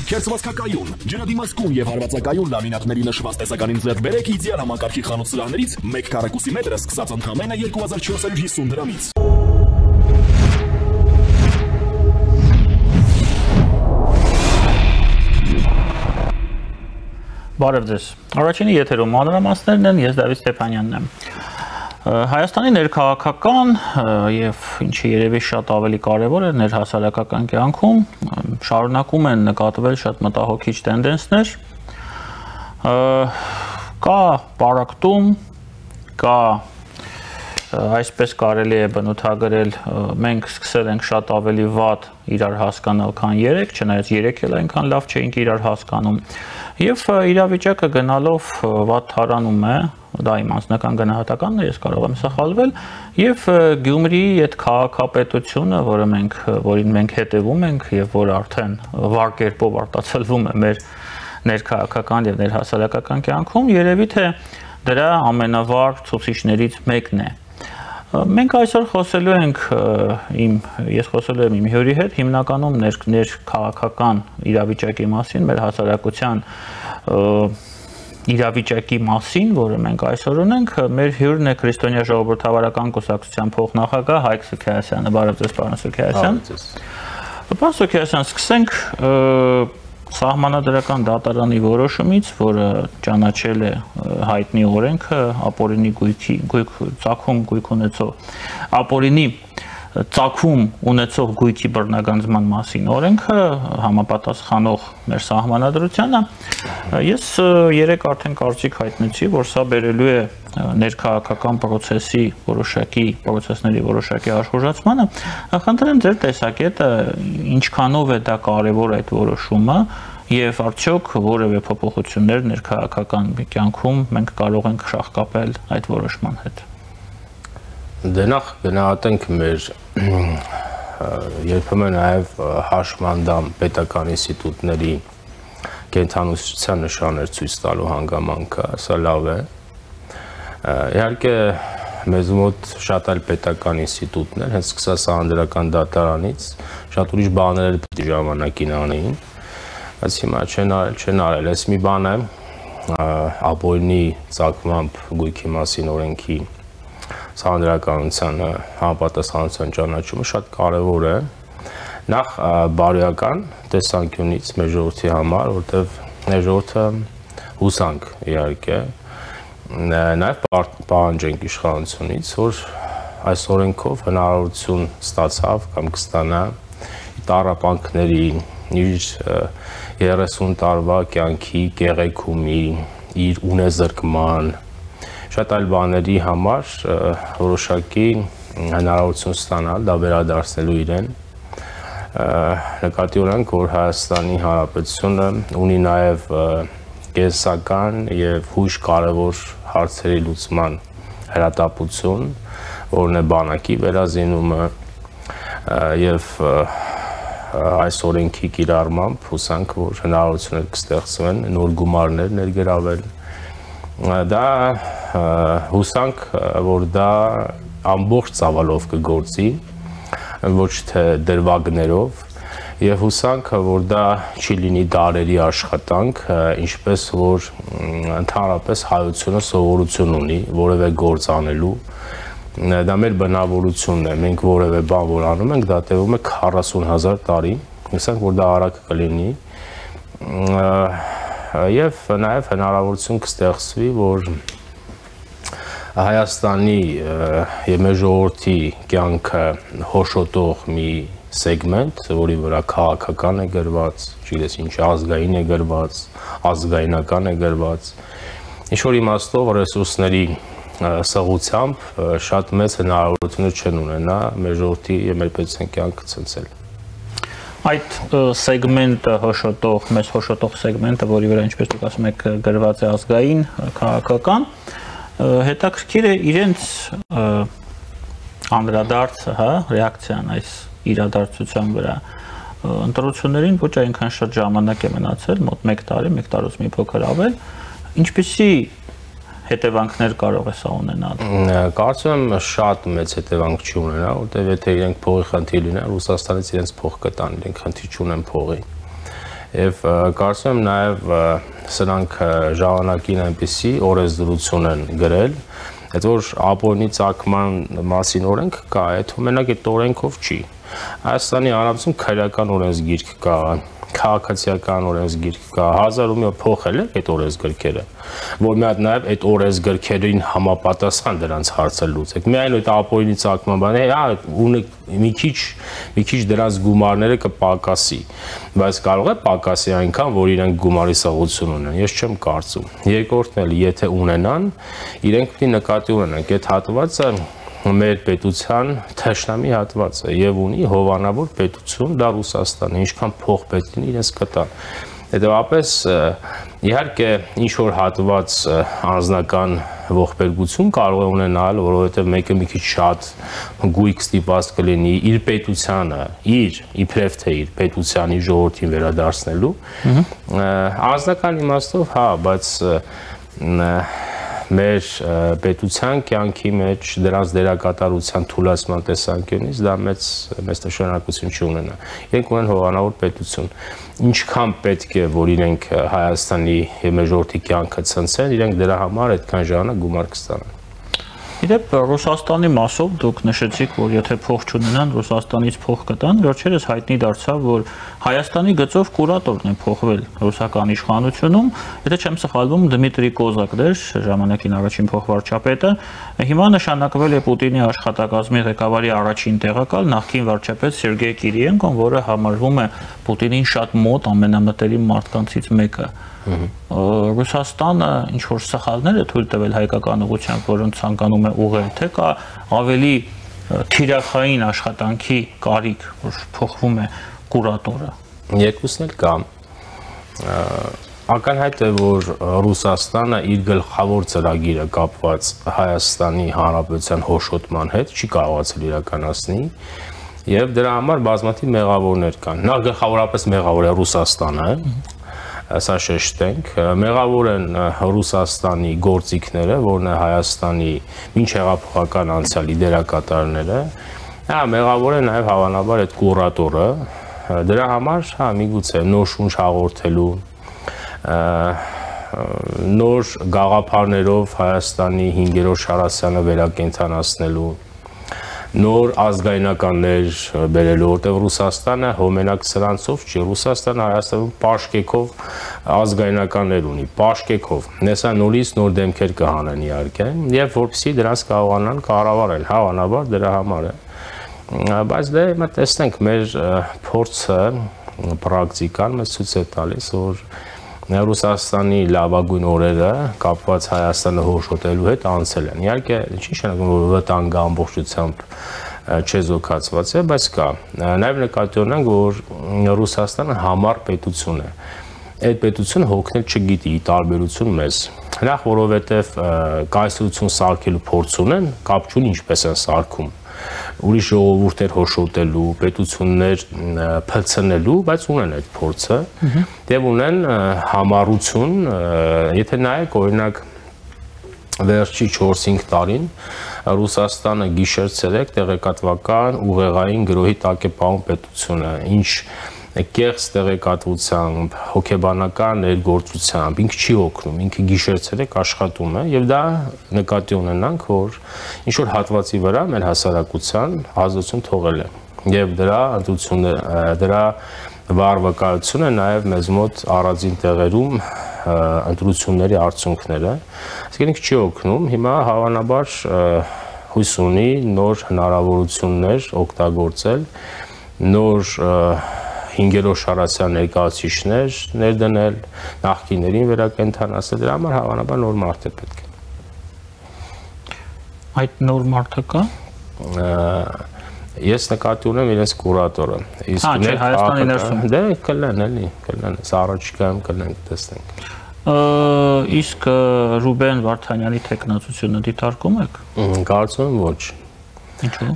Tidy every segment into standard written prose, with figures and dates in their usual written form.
Քերծվածքակայուն, ջրադիմացկուն եւ հարվածակայուն լամինատների նշված տեսականին ձեռք բերեք իդեալ համակարգի խանութ սրահներից 1 քառակուսի մետրը սկսած ընդամենը 2450 դրամից։ Բարև ձեզ։ Առաջինի եթերում մանրամասներն են, ես Դավիթ Ստեփանյանն եմ։ Հայաստանի ներքաղաքական եւ ինչը երևի շատ ավելի կարեւոր է ներհասարակական կյանքում շարունակում են նկատվել շատ մտահոգիչ տենդենսներ։ Կա պարակտում, կա այսպես կարելի է բնութագրել, մենք սկսել ենք շատ ավելի վատ իրար հասկանալ, քան 3, չնայած 3 էլ այնքան լավ չէինք իրար հասկանում։ Եվ իրավիճակը գնալով վատ թարանում է, դա իմ անձնական գնահատականն է, ես կարող եմ սխալվել, եւ Գյումրիի այդ քաղաքապետությունը, որին մենք հետևում ենք եւ որը արդեն վառ կերպով արտացոլվում է մեր ներքաղաքական եւ ներհասարակական կյանքում, երևի թե դրա ամենավառ ցուցիչներից մեկն է։ Մենք այսօր խոսելու ենք ես խոսելու եմ իմ հյուրի հետ հիմնականում ներքաղաքական իրավիճակի մասին, մեր հասարակության իրավիճակի մասին, որը մենք այսօր ունենք, մեր հյուրն է Քրիստոնյա ժողովրդավարական կուսակցության փոխնախագահ Հայկ Սուքիասյանը։ Բարև ձեզ, պարոն Սուքիասյան։ Պարոն Սուքիասյան, սկսենք Սահմանադրական դատարանի որոշումից, որը ճանաչել է հայտնի օրենքը ապօրինի ծագում գույք ունեցող ապօրինի ծագում ունեցող գույքի բռնագանձման մասին օրենքը համապատասխանող մեր սահմանադրությանը, ես երեք արդեն կարծիք հայտնեցի, որ սա բերելու է ներքաղաքական պրոցեսների որոշակի աշխուժացմանը, խնդրեմ ձեր տեսակետը ինչքանով է դա կարևոր այդ որոշումը եւ արդյոք որևէ փոփոխություններ ներքաղաքական կյանքում մենք կարող ենք շահկապել այդ որոշման հետ։ Դե նախ գնահատենք մեր երբեմն նաեւ հաշմանդամ պետական ինստիտուտների կենթանուսության նշաններ ցույց տալու հանգամանքը, սա լավ է։ Իհարկե մեզ մոտ շատ այլ պետական ինստիտուտներ, հենց սկսած Սահմանադրական դատարանից, շատ ուրիշ բաներ պետք է ժամանակին անեին, բայց հիմա չեն արել։ Այս մի բան է, ապօրինի ծագմամբ գույքի մասին օրենքի Սահմանադրականությանը համապատասխանության ճանաչումը շատ կարևոր է։ Նախ բարոյական տեսանկյունից մեր ժողովրդի համար, որտեղ մեր ժողովուրդը հուսանք իհարկե նաև պահանջենք իշխանությունից, որ այս օրենքով հնարավորություն ստացավ կամ կստանա տառապանքների, իր 30 տարվա կյանքի կեղեքումի, իր ունեզրկման, շատ այլ բաների համար որոշակի հնարավորություն ստանալ, դա վերադարձնելու իրեն։ Նկատի ունենք, որ Հայաստանի Հանրապետությունը ունի նաև կենսական եւ հույժ կարևոր հարցերի լուծման հրատապություն, որն է բանակի վերազինումը եւ այս օրենքի կիրառմամբ հուսանք, որ հնարավորություններ կստեղծվեն նոր գումարներ ներգրավել։ Դա հուսանք, որ դա ամբողջ ծավալով կգործի, ոչ թե դրվագներով, եւ հուսանք, որ դա չի լինի դարերի աշխատանք, ինչպես որ ընդհանրապես հայությունը սովորություն ունի որևէ գործ անելու, դա մեր բնավորությունն է, մենք որևէ բան որ անում ենք, դա տևում է 40,000 տարի, հուսանք, որ դա արագ կլինի, եւ նաեւ հնարավորություն կստեղծվի, որ Հայաստանի եւ մեր ժողովրդի կյանքը հոշոտող մի սեգմենտ, որի վրա քաղաքական է գրված, չգիտես ինչ ազգային է գրված, ազգայնական է գրված, ինչ-որ իմաստով ռեսուրսների սղությամբ շատ մեծ հնարավորություններ չեն ունենա մեր ժողովրդի եւ մեր պետության կյանքը ցնցել։ Այդ սեգմենտը հոշոտող, մեծ հոշոտող սեգմենտը, որի վրա ինչպես դուք ասում եք գրված է ազգային, քաղաքական, հետաքրքիր է իրենց անդրադարձը, ռեակցիան այս իրադարձության վրա ընտրություններին ոչ այնքան շատ ժամանակ է մնացել, մոտ 1 տարի, 1 տարուց մի փոքր ավել, ինչպիսի հետևանքներ կարող է սա ունենալ։ Կարծում եմ շատ մեծ հետևանք չի ունենա, որտեղ եթե իրենք փողի խնդիր լինեն, Ռուսաստանից իրենց փող կտան, իրենք խնդիր չունեն փողի։ Եվ կարծում եմ նաև սրանք ժամանակին այնպիսի օրենսդրություն են գրել, այդ որ ապօրինի ծագման մասին օրենք կա, այդ մենակ այդ օրենքով չի։ Հայաստանի Հանրապետությունում քրեական օրենսգիրք կա, քաղաքացիական օրենսգիրք կա, 1000 ու մի փոխել է այդ օրենսգրքերը, որ մի հատ նաև այդ օրենսգրքերին համապատասխան դրանց հարցը լուծեք։ Միայն այդ ապօրինի ծագման բանը, ունեք մի քիչ դրանց գումարները կպակասի, բայց կարող է պակասի այնքան, որ իրենք գումարի սղություն ունեն։ Ես չեմ կարծում։ Երկրորդն էլ, եթե ունենան, իրենք պետք է նկատի ունենան, այդ հատվածը մեր պետության թշնամի հատվածը եւ ունի հովանավոր պետություն, դա Ռուսաստանն է, ինչքան փող պետք է իրենց կտան։ Հետևաբար իհարկե ինչ որ հատված անձնական ողբերգություն կարող է ունենալ, որովհետեւ մեկը մի քիչ շատ գույք ստիպված կլինի իր պետությանը, իբրև թե իր պետությանի ժողովրդին վերադարձնելու։ Անձնական իմաստով, հա, բայց մեր պետության կյանքի մեջ դրանց դերակատարության թուլացման տեսանկյունից դա մեծ նշանակություն չունենա։ Իրենք ունեն հովանավոր պետություն։ Ինչքան պետք է, որ իրենք Հայաստանի եւ մեր ժողովրդի կյանքը ցնցեն, իրենք դրա համար այդքան ժամանակ գումար կստանան։ Իդեպ Ռուսաստանի մասով դուք նշեցիք, որ եթե փող չունենան, Ռուսաստանից փող կտան, վերջերս հայտնի դարձավ, որ Հայաստանի գծով կուրատորն է փոխվել ռուսական իշխանությունում, եթե չեմ սխալվում, Դմիտրի Կոզակն էր, ժամանակին առաջին փոխվարչապետը, հիմա նշանակվել է Պուտինի աշխատակազմի ղեկավարի առաջին տեղակալ, նախկին վարչապետ Սերգեյ Կիրիենկոն, որը համարվում է Պուտինին շատ մոտ ամենամտերիմ մարդկանցից մեկը։ Ռուսաստանը ինչ որ սխալներ է թույլ տվել հայկական ուղղությամբ, որոնց ցանկանում է ուղղել, թե կա ավելի թիրախային աշխատանքի կարիք, որ փոխվում է կուրատորը։ Երկուսն էլ կա։ Ակնհայտ է, որ Ռուսաստանը իր գլխավոր ծրագիրը կապված Հայաստանի Հանրապետության հոշոտման հետ չի կարողացել իրականացնել, եւ դրա համար բազմաթիվ մեղավորներ կան։ Նա գլխավորապես մեղավոր է Ռուսաստանը, սա շեշտենք, մեղավոր են Ռուսաստանի գործիքները, որն է Հայաստանի մինչ հեղափոխական անցյալի դերակատարները, մեղավոր է նաև հավանաբար այդ կուրատորը, դրա համար միգուցե նոր շունչ հաղորդելու, նոր գաղափարներով Հայաստանի 5-րդ շարասյանը վերակենդանացնելու, նոր ազգայնականներ բերելու, որտեղ Ռուսաստանը հոմենակ սրանցով չի, Ռուսաստանը Հայաստանում պաշկեքով ազգայնականներ ունի, պաշկեքով, նեսա նորից նոր դեմքեր կհանեն իհարկե, եւ որպեսզի դրանց կարողանան կառավարել, հավանաբար դրա համար է, բայց դե հիմա տեսնենք մեր փորձը, պրակտիկան մեզ ցույց է տալիս, որ Ռուսաստանի լավագույն օրերը կապված Հայաստանը հոշոտելու հետ անցել են։ Իհարկե, չի նշանակում, որ վտանգը ամբողջությամբ չեզոքացված է, բայց կա։ Նաև նկատի ունենք, որ Ռուսաստանը համառ պետություն է։ Այդ պետությունը հոգնել չգիտի, ի տարբերություն մեզ։ Նախ որովհետև կայսրություն սարքելու փորձ ունեն, կապ չունի ինչպես են սարքում։ Ուրիշ ժողովուրդներ հոշոտելու, պետություններ փլցնելու, բայց ունեն այդ փորձը, եւ ունեն համառություն, եթե նայեք օրինակ վերջի 4-5 տարին Ռուսաստանը գիշեր-ցերեկ տեղեկատվական ուղեղային գրոհի տակ է պահում պետությունը, ինչ կեղծ տեղեկատվությամբ, հոգեբանական ներգործությամբ, ինքը չի օգնում, ինքը գիշեր-ցերեկ աշխատում է եւ դա նկատի ունենանք, որ ինչ որ հատվածի վրա մեր հասարակության ազդեցություն թողել է եւ դրա վարվակալությունը նաեւ մեզ մոտ առանձին տեղերում ընտրությունների արդյունքները, այսինքն ինքը չի օգնում, հիմա հավանաբար հույս ունի նոր հնարավորություններ օգտագործել, նոր 5-րդ շարասյան ներկայացուցիչներ ներդնել, նախկիներին վերակենդանացնել, դրա համար հավանաբար նոր մարդ է պետք։ Այդ նոր մարդը կա։ Ես նկատի ունեմ իրենց կուրատորը։ Իսկ Հայաստանի ներսում։ Դե կլեն էլի, կլեն, առաջիկայում կլենք տեսնենք։ Իսկ Ռուբեն Վարդանյանի տեխնացությունը դիտարկում եք։ Կարծում եմ ոչ։ Ինչու՞։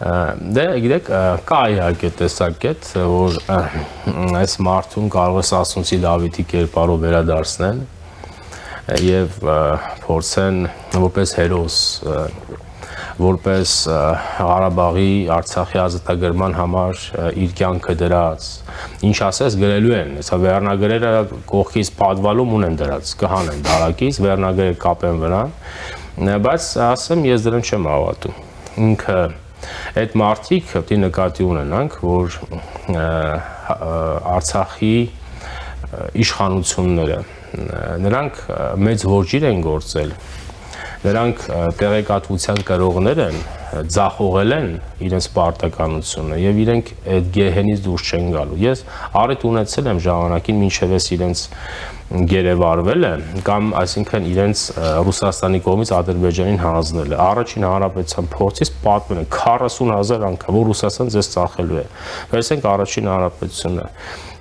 Դե գիտեք, կա իհարկե տեսակետ, որ այս մարդուն կարող է Սասունցի Դավիթի կերպարով վերադարձնել եւ փորձեն որպես հերոս որպես Ղարաբաղի Արցախի ազատագրման համար իր կյանքը դրած, ինչ ասես գրելու են, հեսա վերնագրերը կողքից պատվալում ունեն դրած, կհանեն դարակից, վերնագրերը կապեն վրան, բայց ասեմ ես դրան չեմ հավատում, ինքը այդ մարդիկ պետք է նկատի ունենանք, որ Արցախի իշխանությունները, նրանք մեծ ոճիր են գործել, նրանք տեղեկատվության կրողներ են, ձախողել են իրենց պարտականությունը եւ իրենք այդ գեհենից դուրս չեն գալու։ Ես առիթ ունեցել եմ ժամանակին մինչև ես իրենց գերեվարվել է կամ այսինքն իրենց Ռուսաստանի կողմից Ադրբեջանին հանձնել է։ Առաջին հանրապետության փորձից պատմել են 40,000 անգամ, որ Ռուսաստան ձեզ ծախելու է։ Վերցենք առաջին հանրապետությունը։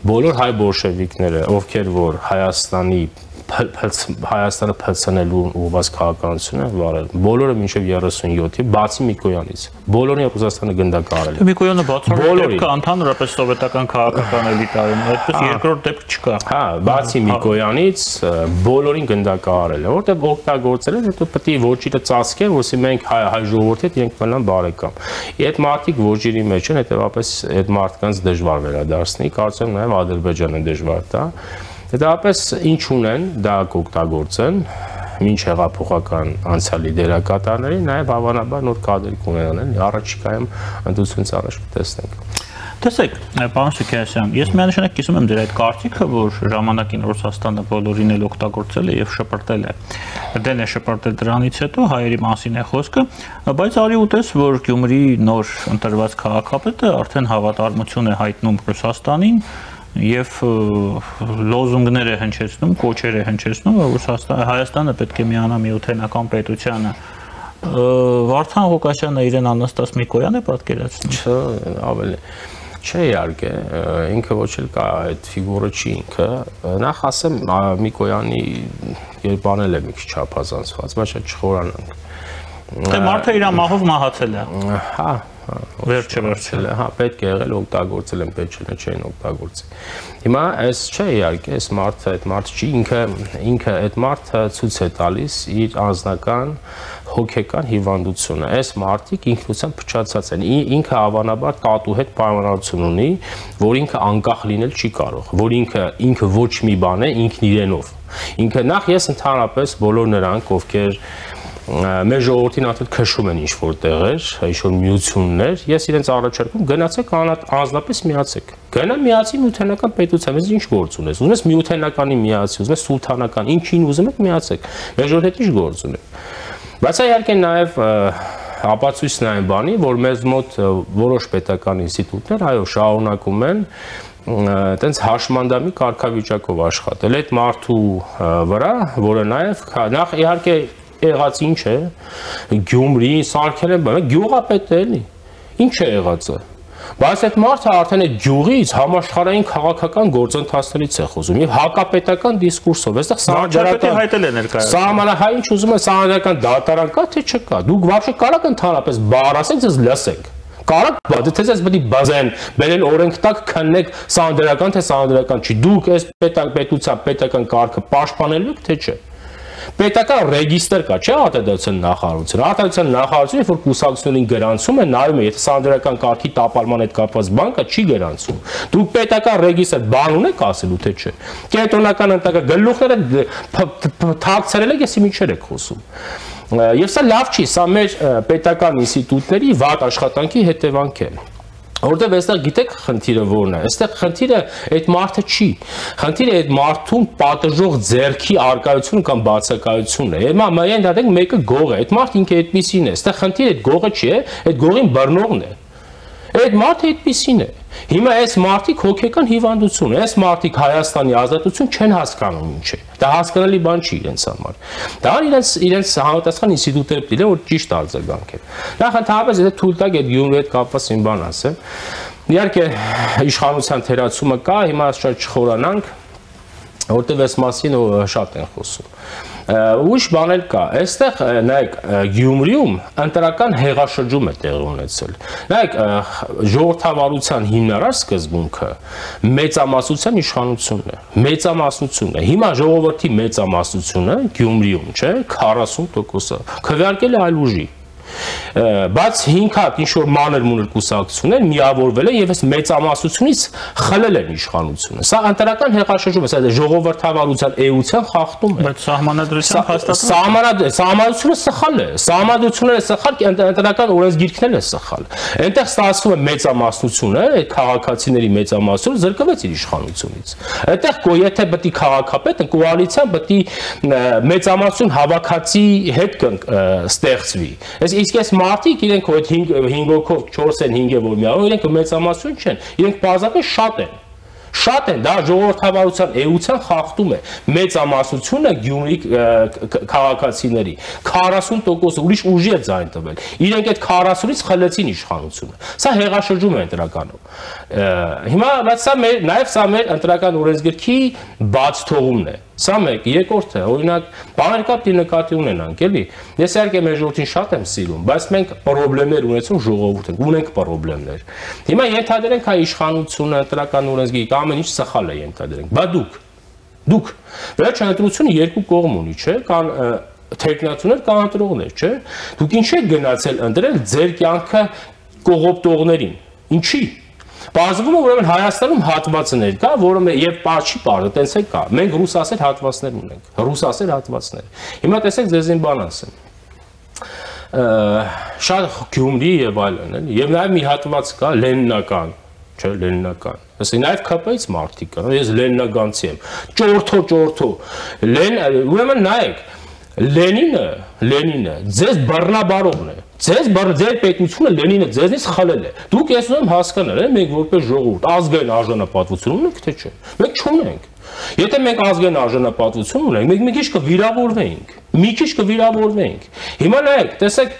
Բոլոր հայ բոլշևիկները, ովքեր որ Հայաստանը փլցնելու ուղղված քաղաքականություն են վարել, բոլորը մինչև 37-ի, բացի Միկոյանից, բոլորին Ռուսաստանը գնդակահարել է։ Միկոյանը բացառիկ դեպք է, ընդհանրապես սովետական քաղաքական էլիտայում, այդպես երկրորդ դեպք չկա։ Հա, բացի Միկոյանից, բոլորին գնդակահարել է, որտեղ օգտագործել են, հետո պետք է ոճիրը ծածկեն, որովհետեւ մենք հայ ժողովուրդի հետ իրենք մնան բարեկամ։ Այդ մարդիկ ոճիրի մեջ են, հետեւաբար այդ մարդկանց դժվար վերադարձնի, կարծեմ նաև Ադրբեջանը դժվար տա։ Հետևաբար ինչ ունեն, դա կօգտագործեն մինչ հեղափոխական անցյալի դերակատարների, նաև հավանաբար նոր կադրեր կունենան, առաջիկայում ընդդիմությունից առաջ կտեսնենք։ Տեսեք, պարոն Սուքիասյան, ես միանշանակ կիսում եմ ձեր այդ կարծիքը, որ ժամանակին Ռուսաստանը բոլորին էլ օգտագործել է եւ շպրտել է։ Դեն է շպրտել դրանից հետո հայերի մասին է խոսքը, բայց արի ուտես, որ Գյումրի նոր ընտրված քաղաքապետը արդեն հավատարմություն է հայտնում Ռուսաստանին եւ լոզունգներ է հնչեցնում, կոչեր է հնչեցնում, որ Հայաստանը պետք է միանա միութենական պետությանը։ Վարդան Ղուկասյանը իրեն Անաստաս Միկոյան է պատկերացնում։ Չէ, ավելի չէ իհարկե, ինքը ոչ էլ կա այդ ֆիգուրը չի ինքը։ Նախ ասեմ Միկոյանի երբանել է մի քիչ չափազանցված, բայց չխորանանք։ Թե մարդը իր մահով մահացել է։ Հա, վերջը, հա, պետք է եղել օգտագործել են, պետք չէին օգտագործել։ Հիմա այս չէ իհարկե, այս մարդը, այդ մարդ չի, ինքը այդ մարդը ցույց է տալիս իր անձնական հոգեկան հիվանդությունը։ Այս մարդիկ ինքնությամբ փչացած են։ Ինքը հավանաբար տատու հետ պայմանավորություն ունի, որ ինքը անկախ լինել չի կարող, որ ինքը ոչ մի բան է, ինքն իրենով։ Ինքը նախ ես ընդհանրապես բոլոր նրանք, ովքեր մեր ժողովրդին արդեն քշում են ինչ-որ տեղեր, ինչ-որ միություններ, ես իրենց առաջարկում գնացեք անձնապես միացեք։ Գնա միացի միութենական պետության, ես ինչ գործ ունես։ Ուզում ես միութենականի միացի, ուզում ես սուլթանական, ինչին ուզում եք միացեք։ Մեր ժողովրդի հետ ինչ գործ ունեք։ Բայց իհարկե նաև ապացույցն այն բանի, որ մեզ մոտ որոշ պետական ինստիտուտներ այո շարունակում են այտենց հաշմանդամի կարգավիճակով աշխատել այդ մարդու վրա, որը նաև նախ իհարկե եղած ինչ է, Գյումրի, Սարգսյանը, գյուղապետ է էլի, ինչ է եղածը, բայց այդ մարդը արդեն այդ գյուղից համաշխարհային քաղաքական գործընթացներից է խոսում եւ հակապետական դիսկուրսով, այստեղ սահմանահայ ինչ ուզում է սահմանադրական դատարան կա թե չկա, դուք вообще կարող եք ընդհանրապես բառ ասեք, ձեզ լսենք, կարող եք, թե ձեզ պետք է բազեն, բերել օրենք տակ քննեք սահմանադրական թե սահմանադրական չի, դուք այս պետության պետական կարգը պաշտպանելու եք թե չէ։ Պետական ռեգիստր կա, չէ՞ արտադրության նախարարություն։ Արտադրության նախարարությունը, որ կուսակցությունին գրանցում է, նայում է, եթե սահմանադրական կարգի տապալման հետ կապված բան կա, չի գրանցում։ Դուք պետական ռեգիստր բան ունեք ասելու թե չէ։ Կենտրոնական ընտակա գլուխները թաքցրել եք, ես ինչեր եք խոսում։ Եվ սա լավ չի, սա մեր պետական ինստիտուտների վատ աշխատանքի հետևանք է։ Որտեղ այստեղ գիտեք խնդիրը որն է, այստեղ խնդիրը այդ մարդը չի, խնդիրը այդ մարդուն պատժող ձեռքի արկայությունը կամ բացակայությունն է։ Հիմա միայն դատենք մեկը գող է, այդ մարդը ինքը այդպեսին է, այստեղ խնդիրը այդ գողը չի, այդ գողին բռնողն է։ Այդ մարդը այդպեսին է։ Հիմա այս մարդիկ հոգեկան հիվանդություն է, այս մարդիկ Հայաստանի ազատություն չեն հասկանում ինչ է։ Դա հասկանալի բան չի իրենց համար։ Դա իրենց համապատասխան ինստիտուտները պետք է որ ճիշտ արձագանքեն։ Նախ ընդհանրապես եթե թույլ տաք այդ Գյումրի հետ կապված մի բան ասեմ։ Իհարկե իշխանության թերացումը կա, հիմա շատ չխորանանք, որտեղ այս մասին շատ են խոսում։ Ուրիշ բան էլ կա, այստեղ նայեք Գյումրիում ընտրական հեղաշրջում է տեղի ունեցել։ Նայեք ժողովրդավարության հիմնարար սկզբունքը մեծամասնության իշխանությունն է, մեծամասնությունն է։ Հիմա ժողովրդի մեծամասնությունը Գյումրիում, չէ, 40%-ը քվեարկել է այլ ուժի։ բայց 5 հատ ինչ որ մանր-մունր կուսակցություններ միավորվել են եւ այս մեծամասնությունից խլել են իշխանությունը։ Սա ընտրական հեղաշրջում է, սա ժողովրդավարության էության խախտում է։ Բայց սահմանադրությամբ հաստատվում Սահմանադրությունը սխալ է։ Սահմանադրությունները սխալ, ընտրական օրենսգիրքներն են սխալ։ Այնտեղ ստացվում է մեծամասնությունը, այդ քաղաքացիների մեծամասնությունը զրկվեց իր իշխանությունից։ Այդտեղ եթե պետք է քաղաքապետը կոալիցիան պետք է մեծամասնություն հավաքածի հետ ստեղծվի։ Իսկ այս մարդիկ իրենք այդ 5 հոգով 4 են 5-ը որ միավոր իրենք մեծամասնություն չեն, իրենք բազմապես շատ են, դա ժողովրդավարության էության խախտում է մեծամասնությունը Գյումրի քաղաքացիների 40% ուրիշ ուժի է ձայն տվել։ Իրենք այդ 40-ից խլեցին իշխանությունը։ Սա հեղաշրջում է ընտրականում։ Հիմա բայց նաև սա մեր ընտրական օրենսգրքի բաց թողումն է։ Սա մեկ, երկրորդը, օրինակ, բաներկապի նկատի ունենանք, էլի։ Ես իհարկե մեր ժողովրդին շատ եմ սիրում, բայց մենք խնդիրներ ունեցում ժողովուրդ ենք, ունենք խնդիրներ։ Հիմա ենթադրենք հայ իշխանությունը, ընտրական օրենսգիրք, ամեն ինչ սխալ է ենթադրենք, բայց դուք վերջին ընտրությունը երկու կողմ ունի, չէ՞, կան թեկնածուներ, կան ընտրողներ, չէ՞։ Դուք ինչ եք գնացել ընտրել ձեր կյանքը կողոպտողներին։ Ինչի՞։ Բազվում է ուրեմն Հայաստանում հատվածներ կա, որը եւ չի բարձր, տենց է կա։ Մենք ռուսասեր հատվածներ ունենք, ռուսասեր հատվածներ։ Հիմա տեսեք ձեզին բան ասեմ։ Շատ Գյումրի եւ այլն, էլի, եւ նաեւ մի հատված կա լենինական, չէ, լենինական։ Ասի նաեւ ԿՊ-ից մարդիկ կան, ես լենինականցի եմ։ Ճորթո։ Ուրեմն նայեք, Լենինը ձեզ բռնաբարողն է։ Ձեր պետությունը Լենինը ձեզնից խլել է։ Դուք ես ուզում հասկանալ, մենք որպես ժողովուրդ ազգային արժանապատվություն ունենք, թե չէ։ Մենք չունենք։ Եթե մենք ազգային արժանապատվություն ունենք, մենք մի քիչ կվիրավորվեինք։ Հիմա նայեք, տեսեք,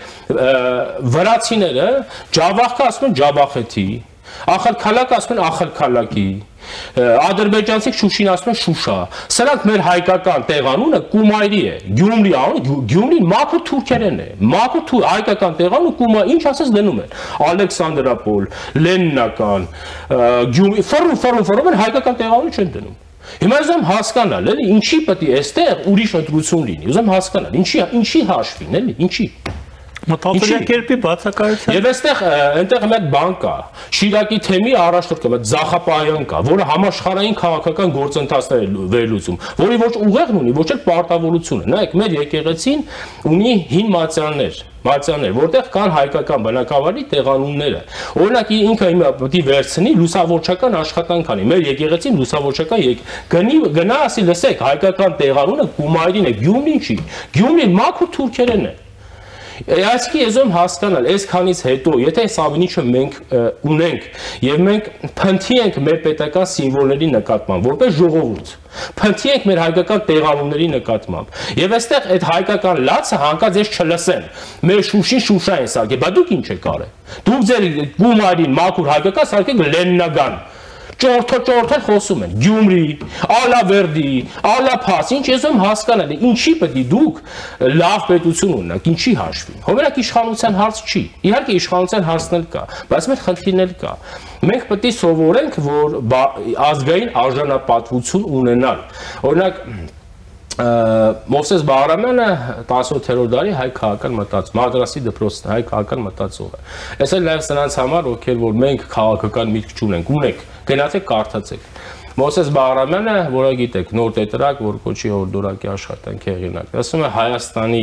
վրացիները ջավախքը ասում են ջավախեթի, ախալքալակ ասում են ախալքալակի, ադրբեջանցիք Շուշին ասում են Շուշա։ Սրանք մեր հայկական տեղանունը Կումայրի է։ Գյումրի անունը Գյումրին մաքուր թուրքերեն է։ Մաքուր հայկական տեղանունը Կումա, ինչ ասես դնում են։ Ալեքսանդրապոլ, Լենինական, Գյումրի, ֆորում են հայկական տեղանուն չեն դնում։ Հիմա ուզում հասկանալ, էլի, ինչի պետք է այստեղ ուրիշ ընտրություն լինի։ Ուզում հասկանալ, ինչի հաշվին, էլի, ինչի։ Մտածելակերպի բացակայության։ Եվ այնտեղ մեկ բան կա, Շիրակի թեմի առաջնորդ կա, Զախապայան կա, որը համաշխարհային քաղաքական գործընթացներ է վերլուծում, որի ոչ ուղեղն ունի, ոչ էլ պարտավորություն է։ Նայեք, մեր եկեղեցին ունի հին մատյաններ, որտեղ կան հայկական բնակավարի տեղանունները։ Օրինակ ինքը հիմա պետք է վերցնի լուսավորչական աշխատանք անի։ Մեր եկեղեցին լուսավորչական գնա ասի, լսեք, հայկական տեղանունը Կումայրին է, Գյումրին չի։ Գյումրին մաքուր թուրքերեն է։ Այսինքն ես ուզում հասկանալ, այսքանից հետո, եթե այս ամեն ինչը մենք ունենք եւ մենք փնթի ենք մեր պետական սիմվոլների նկատմամբ, որպես ժողովուրդ, փնթի ենք մեր հայկական տեղանունների նկատմամբ, եւ այստեղ այդ հայկական լացը հանկած ես չլսեմ, մեր Շուշին Շուշա են սարքել, բայց դուք ինչ եք արել։ Դուք ձեր Գումարին մաքուր հայկական սարքեք Լենինական։ Ճորթո խոսում են Գյումրի, Ալավերդի, Ալափաս, ինչ ես ուզում հասկանալ, ինչի պետք է դուք լավ պետություն ունենաք, ինչի հաշվին։ Հովերակ իշխանության հարց չի։ Իհարկե իշխանության հարցն էլ կա, բայց մեր խնդիրն էլ կա։ Մենք պետք է սովորենք, որ ազգային արժանապատվություն ունենալ։ Օրինակ Մովսես Բաղրամյանը 18-րդ դարի հայ քաղաքական մտածող, Մադրասի դպրոցն հայ քաղաքական մտածող է։ Այս էլ նաև սրանց համար, ովքեր որ մենք քաղաքական միտք չունենք, գնացեք կարդացեք։ Մովսես Բաղրամյանը, որը գիտեք, նոր տետրակ, որ կոչի հորդորակի աշխատանքի հեղինակ, ասում է Հայաստանի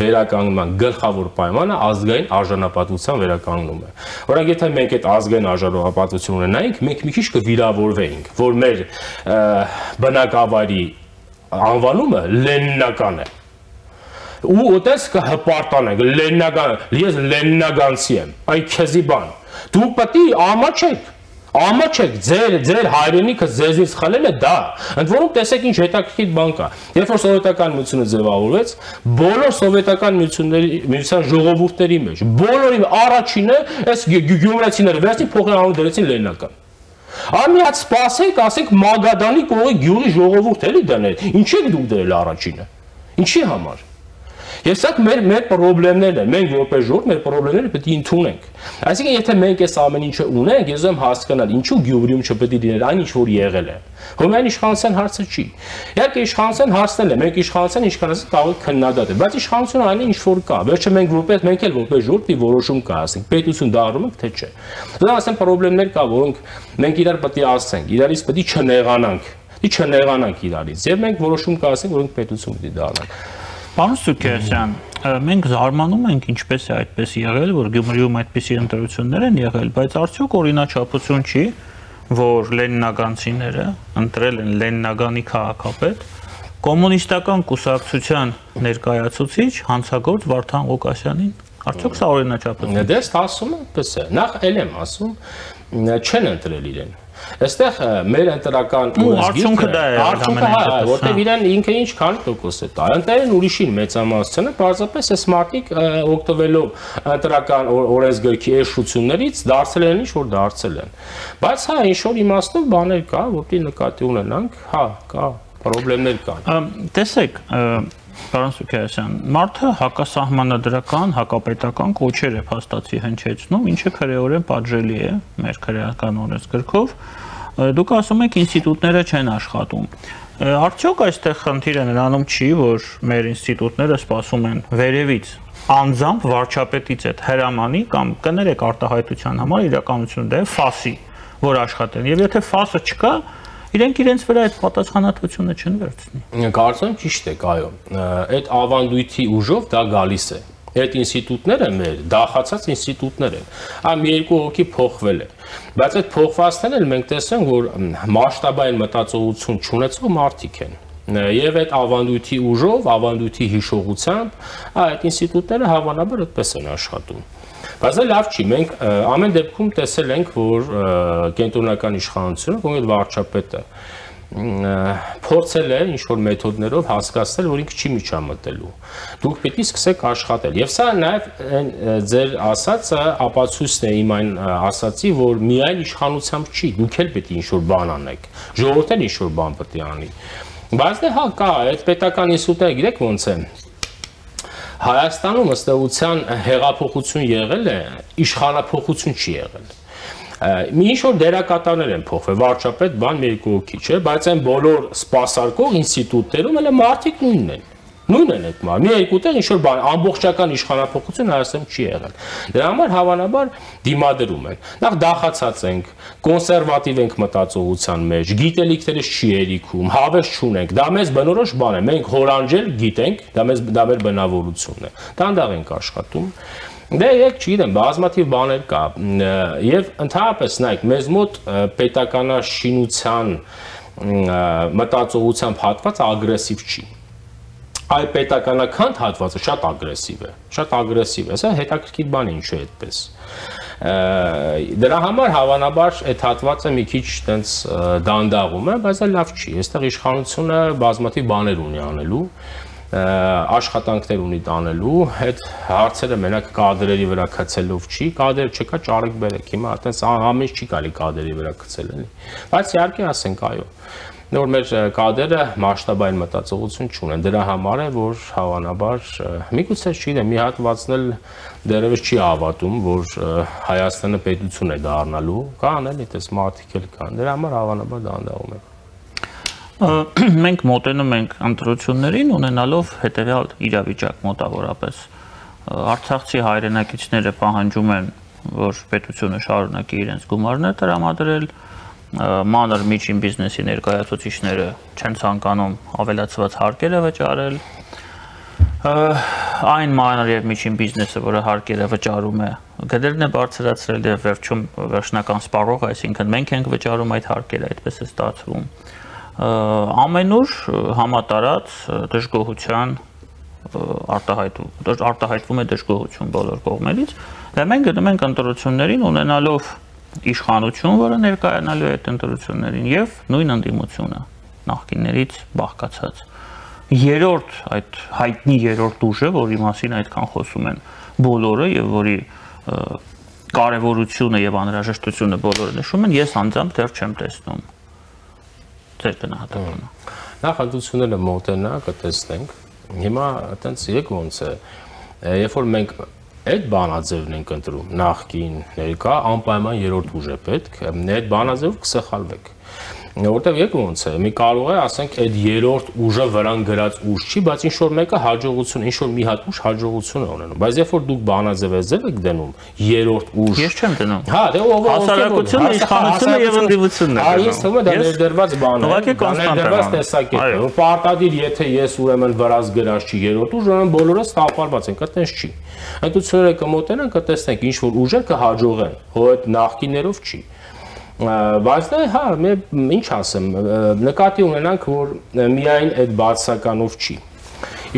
վերականգնման գլխավոր պայմանը ազգային արժանապատվության վերականգնումը է։ Օրինակ, եթե մենք այդ ազգային արժանապատվություն ունենայինք, մենք մի քիչ կվիրավորվեինք, որ մեր բնակավայրի անվանումը Լենինական է։ Ու ուտես կհպարտանենք, Լենինական, ես Լենինականցի եմ, այ քեզի բան։ Դուք պետք է ամաչեք, ձեր հայրենիքը ձեզնից խլել է դա։ Ընդ որում տեսեք ինչ հետաքրքիր բան կա։ Երբ որ սովետական միությունը ձևավորվեց, բոլոր սովետական միության ժողովուրդների մեջ, բոլորի առաջինը այս գյումրեցիները վերցին փոխի անուն դրեցին Լենինական։ Ամիած սպասենք, ասենք Մագադանի կողի գյուղի ժողովուրդ էլի դնել։ Ինչ եք դուք դրել առաջինը։ Ինչի համար։ Եվ սա մեր խնդիրներն են, մենք որպես ժողով մեր խնդիրները պետք է ընդունենք։ Այսինքն եթե մենք այս ամեն ինչը ունենք, ես ուզում հասկանալ ինչու Գյումրիում չպետք է լիներ այն ինչ որ եղել է։ Հոմյան իշխանության հարցը չի։ Իհարկե իշխանության հարցն է, մենք իշխանության ինչքանից կարող ենք քննադատել, բայց իշխանությունը այն ինչ որ կա։ Վերջը մենք էլ որպես ժողով պիտի որոշում կայացնենք, պետություն դառնում ենք թե չէ։ Դա ասեմ խնդիրներ կա, որոնք մենք իրար պետք է ասենք, իրարից պետք է չնեղանանք։ Չնեղանանք իրարից եւ մենք որոշում կայացնենք, որոնք պետություն պիտի դառնան։ Պարոն Սուքերյան, մենք զարմանում ենք ինչպես է այդպես եղել, որ Գյումրիում այդպիսի ընտրություններ են եղել, բայց արդյոք օրինաչափություն չի, որ լենինագանցիները ընտրել են Լենինագանի քաղաքապետ, կոմունիստական կուսակցության ներկայացուցիչ հանցագործ Վարդան Ղուկասյանին։ Արդյոք սա օրինաչափություն է։ Դե ասում եմ, պես է։ Նախ ել եմ ասում, չեն ընտրել իրեն։ Այստեղ մեր ընտրական արդյունքը դա է, որտեղ իրեն ինքը ինչքան տոկոս է տա։ Ընտրեն ուրիշին մեծամասնությունը, պարզապես այս մարդիկ օգտվելով ընտրական օրենսգրքի էշություններից դարձել են ինչ որ դարձել են։ Բայց հա ինչ որ իմաստով բաներ կա, որտեղ նկատի ունենանք, հա, կա, խնդիրներ կան։ Տեսեք, Պարոն Սուքերյան, մարդը հակասահմանադրական, հակապետական կոչեր է փաստացի հնչեցնում, ինչը քրեորեն պատժելի է մեր քրեական օրենսգրքով։ Դուք ասում եք ինստիտուտները չեն աշխատում։ Արդյոք այստեղ խնդիրը նրանում չի, որ մեր ինստիտուտները սպասում են վերևից անձամբ վարչապետից այդ հրամանի կամ կներեք արտահայտության համար իրականությունը դա է ֆասի, որ աշխատեն։ Եվ եթե ֆասը չկա, իրենք իրենց վրա այդ պատասխանատվությունը չեն վերցնի։ Կարծում եմ ճիշտ եք, այո։ Այդ ավանդույթի ուժով դա գալիս է։ Այդ ինստիտուտները մեր դախացած ինստիտուտներ են։ Այ մի երկու հոգի փոխվել է։ Բայց այդ փոխվածներն էլ մենք տեսանք, որ մասշտաբային մտածողություն չունեցող մարդիկ են։ Եվ այդ ավանդույթի ուժով, ավանդույթի հիշողությամբ այդ ինստիտուտները հավանաբար այդպես են աշխատում։ Բայց դա լավ չի, մենք ամեն դեպքում տեսել ենք, որ կենտրոնական իշխանությունը, կոնկրետ վարչապետը փորձել է ինչ-որ մեթոդներով հասկացնել, որ ինքը չի միջամտելու։ Դուք պետք է սկսեք աշխատել։ Եվ սա նաև ձեր ասածը ապացույցն է իմ այն ասացի, որ միայն իշխանությամբ չի, դուք էլ պետք է ինչ-որ բան անեք։ Ժողովուրդն էլ ինչ-որ բան պետք է անի։ Բայց դե հա կա, այդ պետական ինստիտուտները գիտեք ոնց է։ Հայաստանում ըստ էության հեղափոխություն եղել է, իշխանափոխություն չի եղել։ Մի ինչ-որ դերակատարներ են փոխվել, վարչապետ, բան, մի երկու հոգի, չէ, բայց այն բոլոր սպասարկող ինստիտուտներում էլ մարդիկ նույնն են։ Նույնն են այդ մի երկու տեղ ինչ-որ բան, ամբողջական իշխանափոխություն Հայաստանում չի եղել։ Դրա համար հավանաբար դիմադրում են։ Նախ դախացած ենք, կոնսերվատիվ ենք մտածողության մեջ, գիտելիքներս չի երիքում, հավես չունենք։ Դա մեզ բնորոշ բան է։ Մենք հորանջել գիտենք, դա մեր բնավորությունն է։ Դանդաղ ենք աշխատում։ Դե եք չգիտեմ, բազմաթիվ բաներ կա։ Եվ ընդհանրապես նայեք, մեզ մոտ պետականաշինության մտածողությամբ հատված ագրեսիվ չի։ Այ պետականական հատվածը շատ ագրեսիվ է, շատ ագրեսիվ է, սա հետաքրքիր բան է, ինչու է այդպես։ Դրա համար հավանաբար այդ հատվածը մի քիչ տենց դանդաղում է, բայց դա լավ չի։ Այստեղ իշխանությունը բազմաթիվ բաներ ունի անելու, աշխատանքներ ունի տանելու, այդ հարցերը մենակ կադրերի վրա գցելով չի, կադրեր չկա, ճարեք բերեք, հիմա այտենց ամեն ինչ չի կարելի կադրերի վրա գցել էլի։ Բայց իհարկե ասենք, այո, որ մեր կադրերը մասշտաբային մտածողություն չունեն, դրա համար է, որ հավանաբար միգուցե չգիտեմ, մի հատվածն էլ դեռևս չի հավատում, որ Հայաստանը պետություն է դառնալու, կան էլի, այդպես մարդիկ էլ կան, դրա համար հավանաբար դանդաղում են։ Մենք մոտենում ենք ընտրություններին ունենալով հետևյալ իրավիճակ մոտավորապես։ Արցախցի հայրենակիցները պահանջում են, որ պետությունը շարունակի իրենց գումարներ տրամադրել, մանր միջին բիզնեսի ներկայացուցիչները չեն ցանկանում ավելացված հարկերը վճարել, այն մանր եւ միջին բիզնեսը, որը հարկերը վճարում է, գդերն է բարձրացրել եւ վերջում վերջնական սպառող, այսինքն մենք ենք վճարում այդ հարկերը, այդպես է ստացվում։ Ամենուր համատարած դժգոհության արտահայտվում է դժգոհություն բոլոր կողմերից, და մենք գնում ենք ընտրություններին ունենալով իշխանություն, որը ներկայանալու է այդ ընտրություններին եւ նույն ընդդիմությունը նախկիններից բաղկացած։ Երրորդ այդ հայտնի երրորդ ուժը, որի մասին այդքան խոսում են բոլորը եւ որի կարեւորությունը եւ անհրաժեշտությունը բոլորը նշում են, ես անձամբ դեռ չեմ տեսնում։ Ձեր գնահատականը։ Նախ ընտրությունները մոտենա, կտեսնենք, Հիմա այտենց ոնց է, երբ որ մենք այդ բանաձևն ենք ընտրում, նախկին, ներկա, անպայման երրորդ ուժ է պետք, այդ բանաձևով կսխալվեք։ Որտեվ ոնց է, մի կարող է, ասենք, այդ երրորդ ուժը վրան գրած ուժ չի, բայց ինչ-որ մեկը հաջողություն, ինչ-որ մի հատ ուժ հաջողություն է ունենում։ Բայց երբ որ դուք բանաձև եք դնում, երրորդ ուժ։ Ես չեմ դնում։ Հա, դե ով հասարակությունը, իշխանությունը եւ ընդդիմությունն է։ Այս թվում է դա ներդրված բան է։ Ներդրված տեսակետ է։ Պարտադիր, եթե ես ուրեմն վրաս գրած չի երրորդ ուժ, ուրեմն բոլորը ստապարված են, այտենց չի։ Ընտրությունները կմոտենան, կտեսնենք ինչ-որ ուժեր կհաջողեն, հո այդ նախկիներով չի։ Բայց դա հա, ինչ ասեմ, նկատի ունենանք, որ միայն այդ բացականով չի։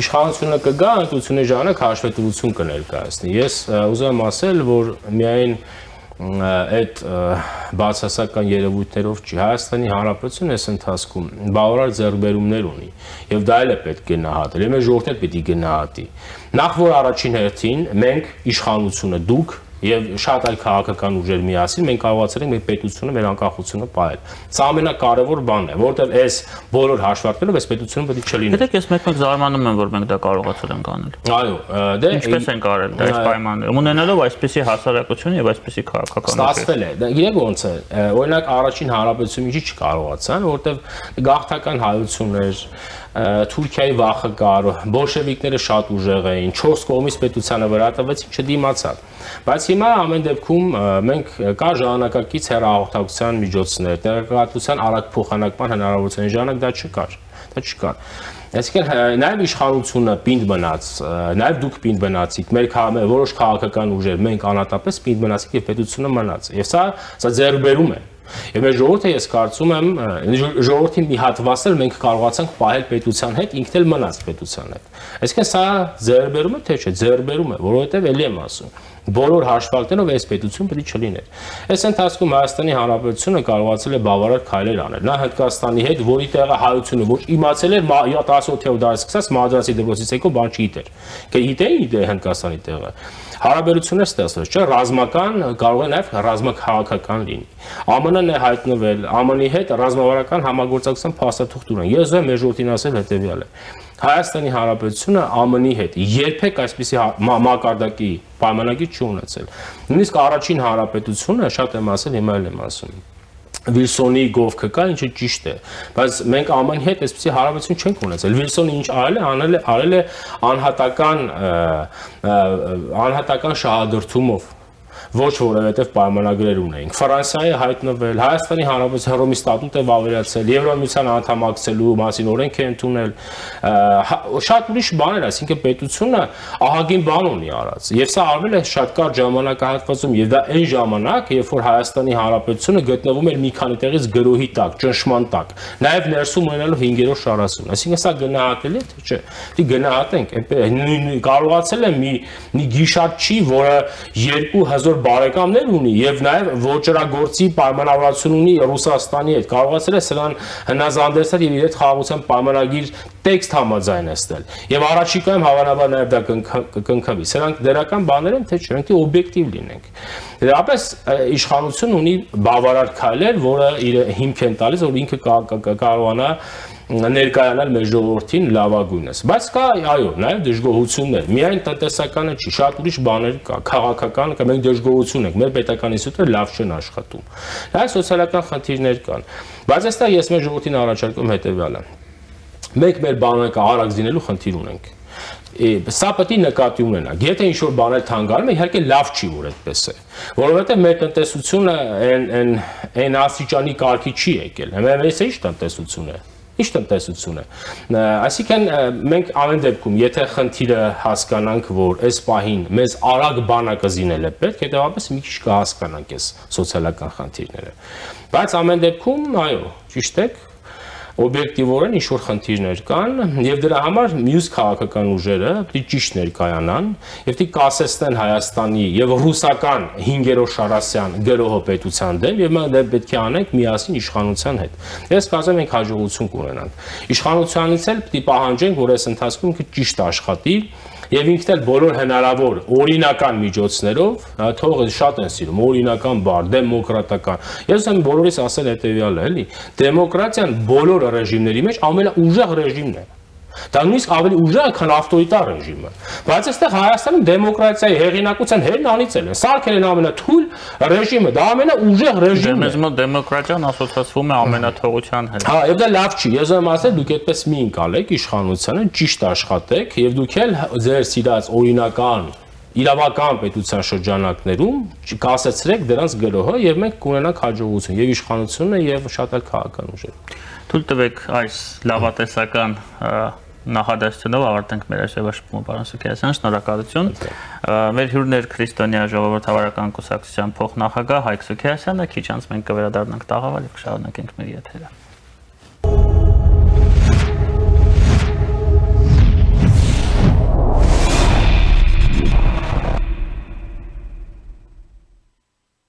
Իշխանությունը կգա, ընտրությունների ժամանակ հաշվետվություն կներկայացնի։ Ես ուզում եմ ասել, որ միայն այդ բացասական երևույթներով չի։ Հայաստանի Հանրապետությունը այս ընթացքում բավարար ձեռքբերումներ ունի, եւ դա էլ է պետք գնահատել։ Մեր ժողովուրդը պիտի գնահատի։ Նախ որ առաջին հերթին մենք իշխանությունը դուք եւ շատ այլ քաղաքական ուժեր միասին մենք կարողացել ենք մեր պետությունը, մեր անկախությունը պահել։ Սա ամենակարևոր բանն է, որտեղ այս բոլոր հաշվարկներով այս պետությունը պետք է չլինի։ Դե ես մեկ զարմանում եմ, որ մենք դա կարողացել ենք անել։ Այո, դե ինչպես ենք արել դա այս պայմաններում, ունենալով այսպիսի հասարակություն եւ այսպիսի քաղաքականություն։ Ստացվել է։ Գիտեք ոնց է, օրինակ առաջին հանրապետությունը ինչի չկարողացան, որտեղ գաղթական հայություններ Թուրքիայի վախը կար, բոլշևիկները շատ ուժեղ էին, 4 կողմից պետությանը վրա տվեցին, չդիմացավ։ Բայց հիմա ամեն դեպքում մենք կա ժամանակակից հեռահաղորդակցության միջոցներ, տեղեկատվության արագ փոխանակման հնարավորության ժամանակ դա չկար։ Դա չկար։ Այսինքն նաև իշխանությունը պինդ մնաց, նաև դուք պինդ մնացիք, մեր որոշ քաղաքական ուժեր, մենք անհատապես պինդ մնացիք եւ պետությունը մնաց։ Եվ սա ձեռքբերում է։ Եվ մեր ժողովուրդը ես կարծում եմ ժողովրդի մի հատված էլ մենք կարողացանք պահել պետության հետ, ինքն էլ մնաց պետության հետ։ Այսինքն սա ձեռքբերում է թե չէ, ձեռքբերում է, որովհետև ելի եմ ասում, բոլոր հաշվարկներով այս պետություն պետք է չլիներ։ Այս ընթացքում Հայաստանի Հանրապետությունը կարողացել է բավարար քայլեր անել։ Նա Հնդկաստանի հետ, որի տեղը հայությունը ոչ իմացել էր 17-րդ դարից սկսած Մադրասի դեպքից եկող բան չգիտեր։ Գիտեին Հնդկաստանի տեղը։ Հարաբերություններ ստեղծվել, չէ՞, ռազմական կարող է նաև ռազմաքաղաքական լինի։ ԱՄՆ-ն է հայտնվել, ԱՄՆ-ի հետ ռազմավարական համագործակցության փաստաթուղթ ունեն։ Ես ուզում եմ մեր ժողովրդին ասել հետևյալը. Հայաստանի Հանրապետությունը ԱՄՆ-ի հետ երբեք այսպիսի մակարդակի պայմանագիր չի ունեցել։ Նույնիսկ առաջին հանրապետությունը, շատ եմ ասել, հիմա էլ եմ ասում, Վիլսոնի գովքը կա, ինչը ճիշտ է, բայց մենք ԱՄՆ-ի հետ այսպիսի հարաբերություն չենք ունեցել։ Վիլսոնը ինչ արել է անհատական շահադրթումով, ոչ որևէտև պայմանագրեր ունեինք։ Ֆրանսիայի հայտնվել, Հայաստանի Հանրապետության Հռոմի ստատուտ է վավերացել, Եվրամիության անդամակցելու մասին օրենք է ընդունել, շատ ուրիշ բաներ, այսինքն պետությունը ահագին բան ունի արած։ Եվ սա արվել է շատ կարճ ժամանակահատվածում, եւ դա այն ժամանակ, երբ որ Հայաստանի Հանրապետությունը գտնվում էր մի քանի տեղից գրոհի տակ, ճնշման տակ, նաեւ ներսում ունենալով 5-րդ շարասյուն։ Այսինքն սա գնահատելի է թե չէ։ Դի գնահատենք, կարողացել է մի գիշատ չի, որը 2 հզոր բարեկամներ ունի եւ նաեւ ոչրագործի պայմանավորություն ունի Ռուսաստանի հետ, կարողացել է սրան հնազանդեցնել եւ իր հետ խաղաղության պայմանագիր տեքստ համաձայնեցնել եւ առաջիկայում հավանաբար նաեւ դա կընկնվի։ Սրանք դրական բաներ են, թե չէ, մենք օբյեկտիվ լինենք։ Դրապես իշխանություն ունի բավարար քայլեր, որը իր հիմք են տալիս, որ ինքը կարողանա ներկայանալ մեր ժողովրդին լավագույնս, բայց կա այո, նաև դժգոհություններ, միայն տնտեսականը չի, շատ ուրիշ բաներ կա, քաղաքական կա, մենք դժգոհություն ենք, մեր պետական ինստիտուտները լավ չեն աշխատում, նաև սոցիալական խնդիրներ կան, բայց այստեղ ես մեր ժողովրդին առաջարկում հետևյալը, մենք մեր բանակը արագ զինելու խնդիր ունենք, սա պետք է նկատի ունենանք, եթե ինչ-որ բաներ թանգարում է, իհարկե լավ չի, որ այդպես է, որովհետև մեր տնտեսությունը այն աստիճանի կարգի չի եկել, մեզ ինչ տնտեսություն է։ Ինչ տնտեսություն է։ Այսինքն մենք ամեն դեպքում, եթե խնդիրը հասկանանք, որ այս պահին մեզ արագ բանակը զինել է պետք, հետեւաբար մի քիչ կհասկանանք այս սոցիալական խնդիրները։ Բայց ամեն դեպքում, այո, ճիշտ եք, օբյեկտիվորեն ինչ-որ խնդիրներ կան եւ դրա համար մյուս քաղաքական ուժերը պետք է ճիշտ ներկայանան եւ պետք է կասեցնեն Հայաստանի եւ ռուսական 5-րդ շարասյան գրոհը պետության դեմ եւ մենք դա պետք է անենք միասին իշխանության հետ։ Ես կարծում եմ մենք հաջողություն կունենանք։ Իշխանությանից էլ պետք է պահանջենք, որ այս ընթացքում ինքը ճիշտ աշխատի եւ ինքն էլ բոլոր հնարավոր օրինական միջոցներով, թողը շատ են սիրում, օրինական բառ, դեմոկրատական։ Ես եմ բոլորիս ասել հետեւյալը, էլի, դեմոկրատիան բոլոր ռեժիմների մեջ ամենաուժեղ ռեժիմն է։ Դա նույնիսկ ավելի ուժեղ է, քան ավտորիտար ռեժիմը։ Բայց այստեղ Հայաստանում դեմոկրատիայի հեղինակության հերն անիծել են։ Սարքել են ամենաթույլ ռեժիմը, դա ամենաուժեղ ռեժիմն է։ Մեզ մոտ դեմոկրատիան ասոցացվում է ամենաթողության հետ։ Հա, եւ դա լավ չի։ Ես ուզում եմ ասել, դուք այդպես մի ընկալեք իշխանությանը, ճիշտ աշխատեք եւ դուք էլ ձեր սիրած օրինական իրավական պետության շրջանակներում կասեցրեք դրանց գրոհը եւ մենք կունենանք հաջողություն եւ իշխանությունը եւ շատ այլ քաղաքական ուժեր։ Թույլ տվեք այս լավատեսական նախադասությունով ավարտենք մեր այսօրվա շփումը, պարոն Սուքիասյան, շնորհակալություն։ Մեր հյուրն էր Քրիստոնյա ժողովրդավարական կուսակցության փոխնախագահ Հայկ Սուքիասյանը, քիչ անց մենք կվերադառնանք տաղավար եւ կշարունակենք մեր եթերը։